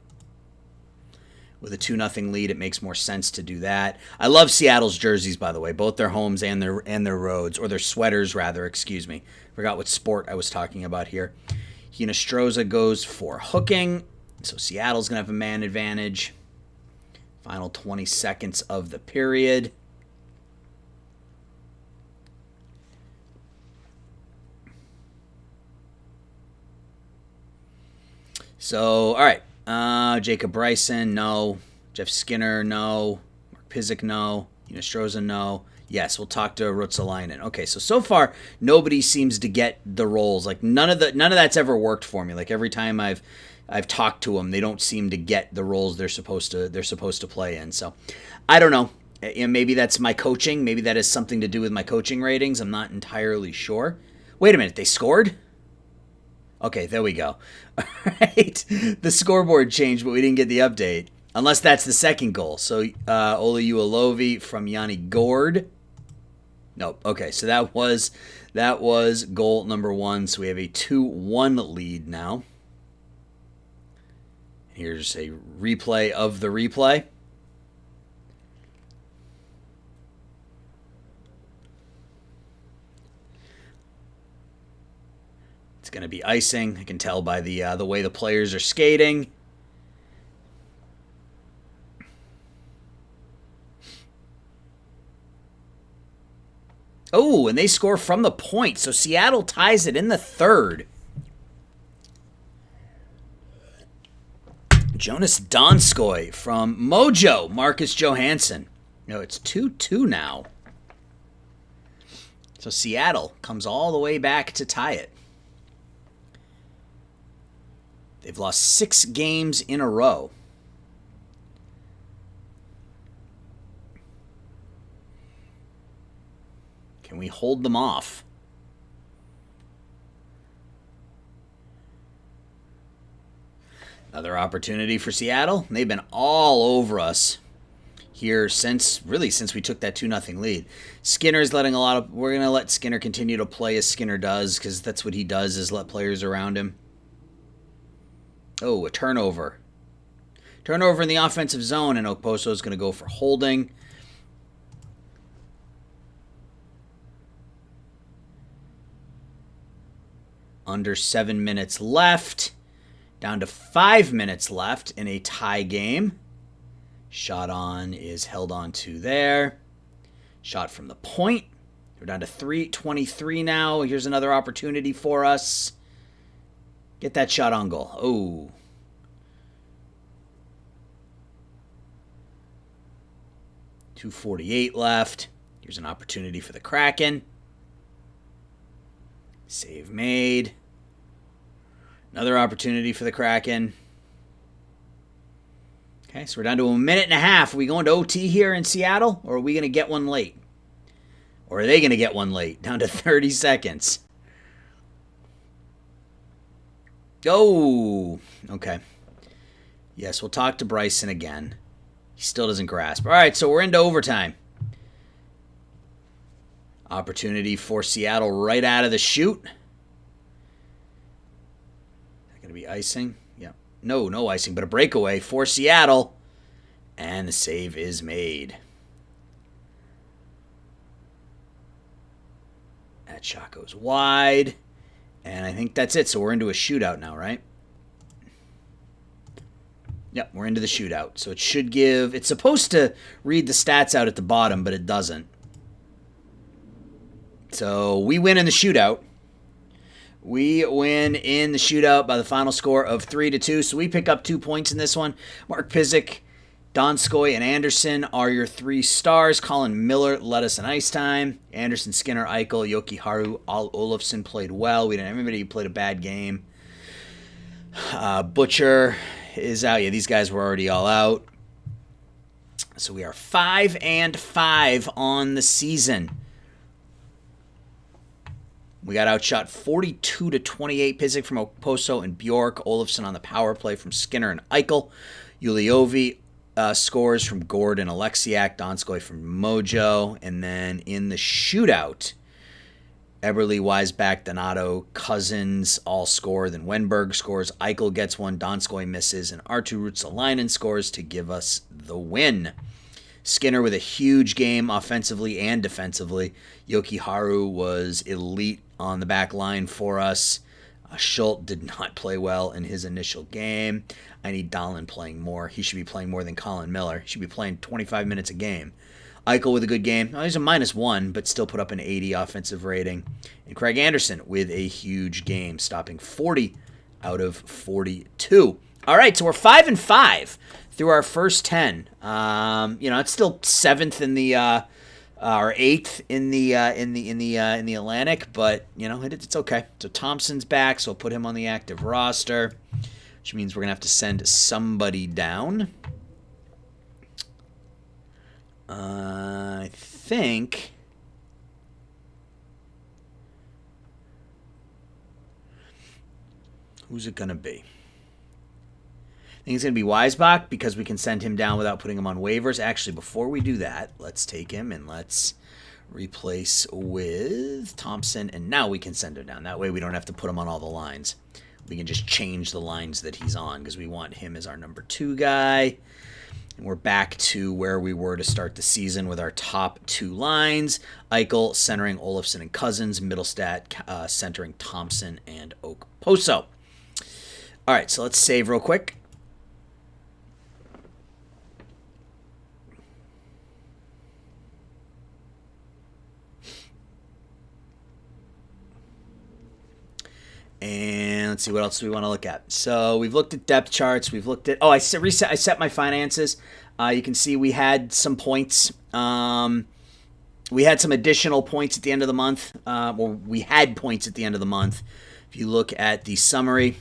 With a 2-0 lead, it makes more sense to do that. I love Seattle's jerseys, by the way, both their homes and their roads, or their sweaters, rather, excuse me. Forgot what sport I was talking about here. Hinostroza goes for hooking. So Seattle's going to have a man advantage. Final 20 seconds of the period. So, all right. Jacob Bryson, no. Jeff Skinner, no. Mark Pysyk, no. Hinostroza, no. Yes, we'll talk to Ruotsalainen. Okay, so far nobody seems to get the roles. Like none of that's ever worked for me. Like every time I've talked to them, they don't seem to get the roles they're supposed to play in. So, I don't know. Maybe that's my coaching. Maybe that has something to do with my coaching ratings. I'm not entirely sure. Wait a minute, they scored? Okay, there we go. All right, the scoreboard changed, but we didn't get the update. Unless that's the second goal. So, Ola Uolovi from Yanni Gord. Nope. Okay, so that was goal number 1. So we have a 2-1 lead now. Here's a replay of the replay. It's going to be icing. I can tell by the way the players are skating. Oh, and they score from the point. So Seattle ties it in the third. Jonas Donskoy from Mojo, Marcus Johansson. No, it's 2-2 now. So Seattle comes all the way back to tie it. They've lost 6 games in a row. Can we hold them off? Another opportunity for Seattle. They've been all over us here since we took that 2-0 lead. Skinner's letting we're going to let Skinner continue to play as Skinner does, because that's what he does, is let players around him. Oh, a turnover. Turnover in the offensive zone, and Okposo is going to go for holding. Under 7 minutes left. Down to 5 minutes left in a tie game. Shot on is held on to there. Shot from the point. We're down to 3:23 now. Here's another opportunity for us. Get that shot on goal. Oh. .248 left. Here's an opportunity for the Kraken. Save made. Another opportunity for the Kraken. Okay, so we're down to a minute and a half. Are we going to OT here in Seattle, or are we going to get one late? Or are they going to get one late? Down to 30 seconds. Oh, okay. Yes, we'll talk to Bryson again. He still doesn't grasp. All right, so we're into overtime. Opportunity for Seattle right out of the chute. Going to be icing? Yeah. No icing, but a breakaway for Seattle. And the save is made. That shot goes wide. And I think that's it. So we're into a shootout now, right? Yep, we're into the shootout. So it should give... It's supposed to read the stats out at the bottom, but it doesn't. So we win in the shootout. We win in the shootout by the final score of 3-2. So we pick up 2 points in this one. Mark Pysyk, Donskoy, and Anderson are your 3 stars. Colin Miller led us in ice time. Anderson, Skinner, Eichel, Jokiharju, Olofsson played well. We didn't have anybody who played a bad game. Butcher is out. Yeah, these guys were already all out. So we are 5-5 on the season. We got outshot 42-28. Pysyk from Okposo and Bjork. Olofsson on the power play from Skinner and Eichel. Uliovi scores from Gordon, Alexiak. Donskoy from Mojo. And then in the shootout, Eberle, Weisbach, Donato, Cousins all score. Then Wenberg scores. Eichel gets one. Donskoy misses. And Arttu Ruotsalainen scores to give us the win. Skinner with a huge game offensively and defensively. Jokiharju was elite on the back line for us. Schultz did not play well in his initial game. I need Dahlin playing more. He should be playing more than Colin Miller. He should be playing 25 minutes a game. Eichel with a good game. He's a -1, but still put up an 80 offensive rating. And Craig Anderson with a huge game, stopping 40 out of 42. All right, so we're 5-5 through our first 10. It's still 7th in the or 8th in the Atlantic, but it's okay. So Thompson's back, so I'll put him on the active roster, which means we're gonna have to send somebody down. I think. Who's it gonna be? I think it's going to be Weisbach, because we can send him down without putting him on waivers. Actually, before we do that, let's take him and let's replace with Thompson, and now we can send him down. That way we don't have to put him on all the lines. We can just change the lines that he's on, because we want him as our number 2 guy. And we're back to where we were to start the season with our top 2 lines. Eichel centering Olofsson and Cousins. Middlestat centering Thompson and Okposo. All right, so let's save real quick. And let's see, what else do we want to look at? So we've looked at depth charts. We've looked at... I set my finances. You can see we had some points. We had some additional points at the end of the month. We had points at the end of the month. If you look at the summary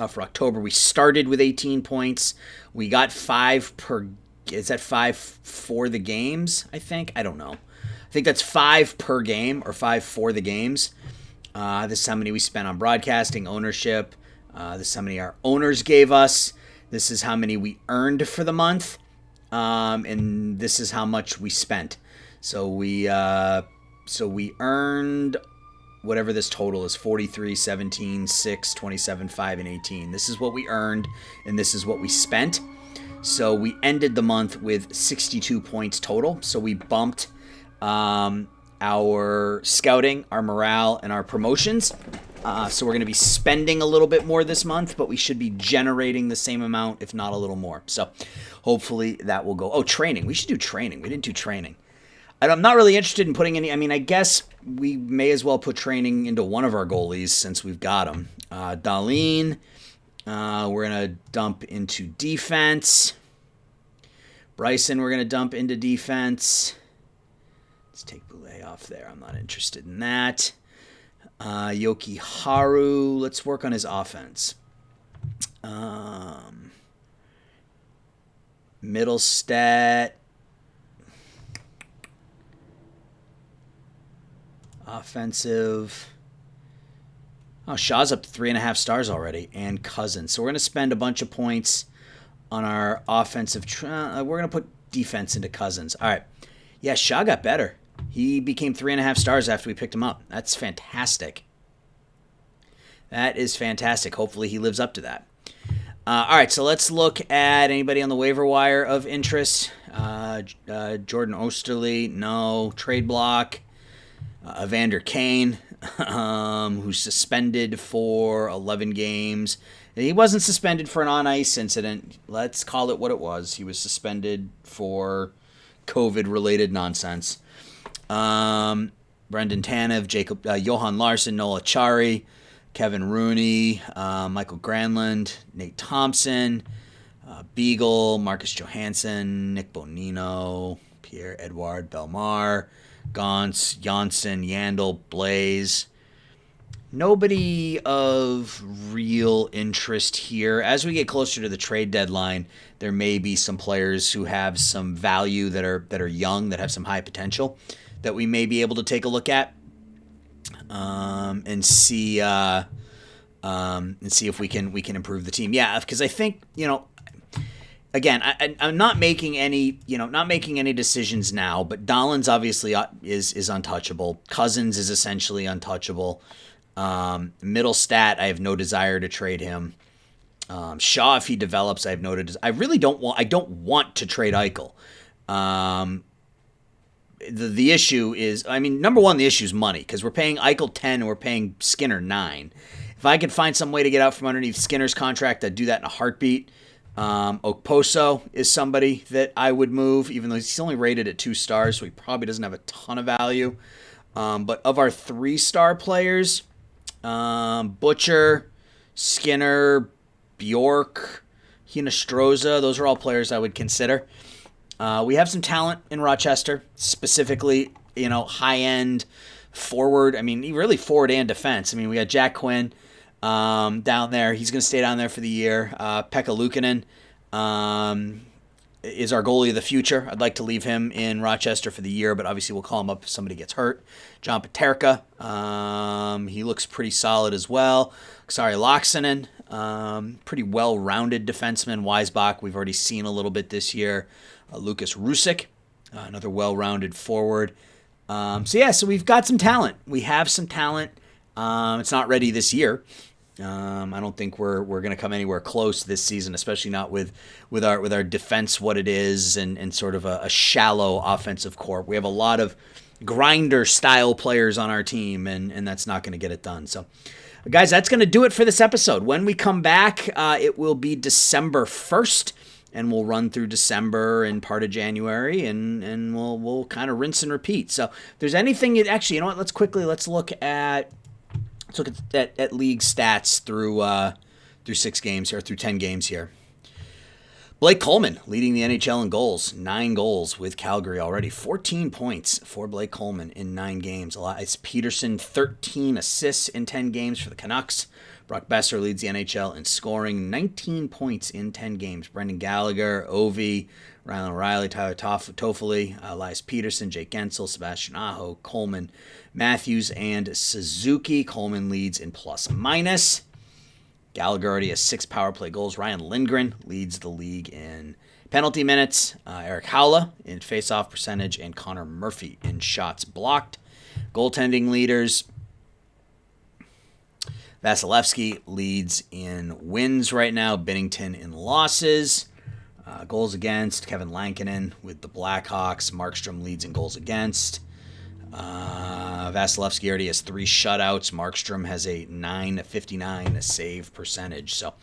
for October, we started with 18 points. We got 5 per... Is that 5 for the games, I think? I don't know. I think that's 5 per game, or 5 for the games. This is how many we spent on broadcasting, ownership, This is how many our owners gave us. This is how many we earned for the month. And this is how much we spent. So we earned whatever this total is, 43, 17, 6, 27, 5, and 18. This is what we earned, and this is what we spent. So we ended the month with 62 points total. So we bumped our scouting, our morale, and our promotions. So we're going to be spending a little bit more this month, but we should be generating the same amount, if not a little more. So hopefully that will go. Oh, training. We should do training. We didn't do training. I'm not really interested in putting any. I mean, I guess we may as well put training into one of our goalies since we've got him. Darlene, we're going to dump into defense. Bryson, we're going to dump into defense. Let's take Boulay off there. I'm not interested in that. Yoki Haru, let's work on his offense. Middlestat. Offensive. Oh, Shaw's up 3.5 stars already, and Cousins. So we're going to spend a bunch of points on our offensive. We're going to put defense into Cousins. All right. Yeah, Shaw got better. He became 3.5 stars after we picked him up. That's fantastic. That is fantastic. Hopefully he lives up to that. All right, so let's look at anybody on the waiver wire of interest. Jordan Osterley, no. Trade block. Evander Kane, who's suspended for 11 games. He wasn't suspended for an on-ice incident. Let's call it what it was. He was suspended for COVID-related nonsense. Brendan Tanev, Johan Larsson, Nola Chari, Kevin Rooney, Michael Granlund, Nate Thompson, Beagle, Marcus Johansson, Nick Bonino, Pierre-Edouard Bellemare, Gauntz, Janssen, Yandel, Blaze. Nobody of real interest here. As we get closer to the trade deadline, there may be some players who have some value that are young, that have some high potential, that we may be able to take a look at and see if we can improve the team. Yeah, because I think, again, I'm not making any decisions now, but Dolan's obviously is untouchable. Cousins is essentially untouchable. Middlestat, I have no desire to trade him. Shaw, if he develops, I have no desire. I don't want to trade Eichel. The issue is, number one, the issue is money, because we're paying Eichel 10 and we're paying Skinner 9. If I could find some way to get out from underneath Skinner's contract, I'd do that in a heartbeat. Okposo is somebody that I would move, even though he's only rated at 2 stars, so he probably doesn't have a ton of value. But of our 3-star players, Butcher, Skinner, Bjork, Hinostroza, those are all players I would consider. We have some talent in Rochester, specifically, high-end forward. Really forward and defense. We got Jack Quinn down there. He's going to stay down there for the year. Pekka Luukkonen is our goalie of the future. I'd like to leave him in Rochester for the year, but obviously we'll call him up if somebody gets hurt. John Paterka, he looks pretty solid as well. Sorry, Laaksonen, pretty well-rounded defenseman. Weisbach, we've already seen a little bit this year. Lucas Rusick, another well-rounded forward. So we've got some talent. We have some talent. It's not ready this year. I don't think we're going to come anywhere close this season, especially not with our defense, what it is, and sort of a shallow offensive core. We have a lot of grinder-style players on our team, and that's not going to get it done. So, guys, that's going to do it for this episode. When we come back, it will be December 1st. And we'll run through December and part of January, and we'll kind of rinse and repeat. So if there's anything actually, you know what? Let's look at league stats through 6 games here, through 10 games here. Blake Coleman leading the NHL in goals, 9 goals with Calgary already, 14 points for Blake Coleman in 9 games. Elias Peterson, 13 assists in 10 games for the Canucks. Brock Besser leads the NHL in scoring, 19 points in 10 games. Brendan Gallagher, Ovi, Rylan O'Reilly, Tyler Toffoli, Elias Peterson, Jake Gensel, Sebastian Aho, Coleman, Matthews, and Suzuki. Coleman leads in plus minus. Gallagher already has 6 power play goals. Ryan Lindgren leads the league in penalty minutes. Eric Howla in faceoff percentage, and Connor Murphy in shots blocked. Goaltending leaders. Vasilevsky leads in wins right now. Binnington in losses. Goals against, Kevin Lankinen with the Blackhawks. Markstrom leads in goals against. Vasilevsky already has 3 shutouts. Markstrom has a .959 save percentage. So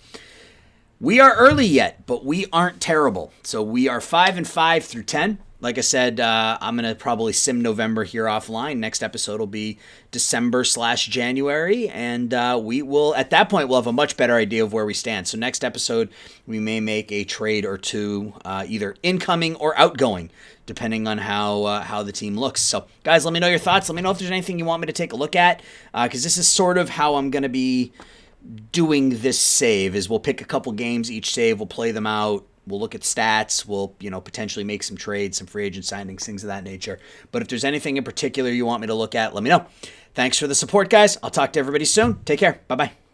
we are early yet, but we aren't terrible. So we are 5-5 through 10. Like I said, I'm going to probably sim November here offline. Next episode will be December/January. And we will, at that point, we'll have a much better idea of where we stand. So next episode, we may make a trade or two, either incoming or outgoing, depending on how the team looks. So, guys, let me know your thoughts. Let me know if there's anything you want me to take a look at, because this is sort of how I'm going to be doing this save. Is we'll pick a couple games each save, we'll play them out, we'll look at stats, we'll potentially make some trades, some free agent signings, things of that nature. But if there's anything in particular you want me to look at, let me know. Thanks for the support, guys. I'll talk to everybody soon. Take care. Bye-bye.